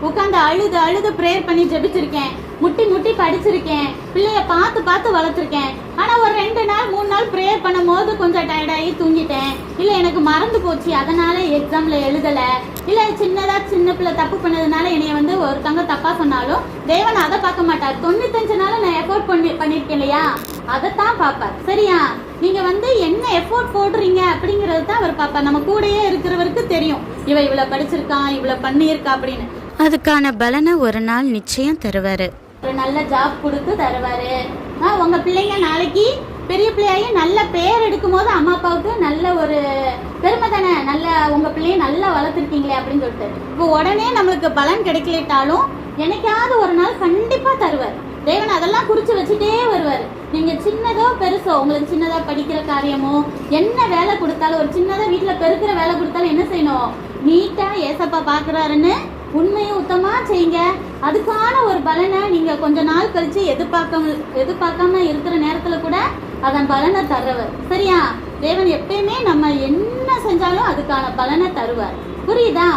உட்காந்து அழுது அழுது ப்ரேயர் பண்ணி ஜெபிச்சிருக்கேன், முட்டி முட்டி படிச்சிருக்கேன், பிள்ளைய பார்த்து பார்த்து வளர்த்துருக்கேன். ஆனா ஒரு 2 நாள் 3 நாள் ப்ரேயர் பண்ணும் போது கொஞ்சம் டயர்டாகி தூங்கிட்டேன், இல்ல எனக்கு மறந்து போச்சு அதனால எக்ஸாம்ல எழுதல, இல்ல சின்ன பிள்ளை தப்பு பண்ணதுனால என்னைய ஒருத்தவங்க தப்பா சொன்னாலும் தேவன் அதை பார்க்க மாட்டார். 95 நாள் நான் எஃபோர்ட் பண்ணிருக்கேன் இல்லையா, அதைத்தான் பார்ப்பார். சரியா? நீங்க என்ன எஃபோர்ட் போடுறீங்க அப்படிங்கறது தான் அவர் பார்ப்பார். நம்ம கூடயே இருக்கிறவருக்கு தெரியும் இவ்வளவு படிச்சிருக்கான், இவ்வளவு பண்ணியிருக்கா அப்படின்னு. அதுக்கான பலனை ஒரு நாள் நிச்சயம் தருவாரு. ஒரு நல்ல ஜாப் கொடுத்து தருவாரு. உங்க பிள்ளைங்க நாளைக்கு பெரிய பிள்ளையாகி நல்ல பேர் எடுக்கும் போது அம்மா அப்பாவுக்கு நல்ல ஒரு பெருமை தானே, நல்ல உங்க பிள்ளைய நல்லா வளர்த்துருக்கீங்களே அப்படின்னு சொல்லிட்டு. இப்போ உடனே நம்மளுக்கு பலன் கிடைக்கலட்டாலும் என்னைக்காவது ஒரு நாள் கண்டிப்பா தருவார் தேவன். அதெல்லாம் குறிச்சு வச்சுட்டே வருவார். நீங்க சின்னதோ பெருசோ, உங்களுக்கு சின்னதா படிக்கிற காரியமோ, என்ன வேலை கொடுத்தாலும், ஒரு சின்னதா வீட்டுல பெருக்கிற வேலை கொடுத்தாலும் என்ன செய்யணும்? நீட்டா ஏசப்பா பாக்குறாருன்னு உண்மையும் உத்தமா செய்யுங்க. அதுக்கான ஒரு பலனை நீங்க கொஞ்ச நாள் கழிச்சு எதிர்பார்க்காம இருக்கிற நேரத்துல கூட அதன் பலனை தருவார். சரியா? தேவன் எப்பயுமே நம்ம என்ன செஞ்சாலும் அதுக்கான பலனை தருவார். புரியுதா?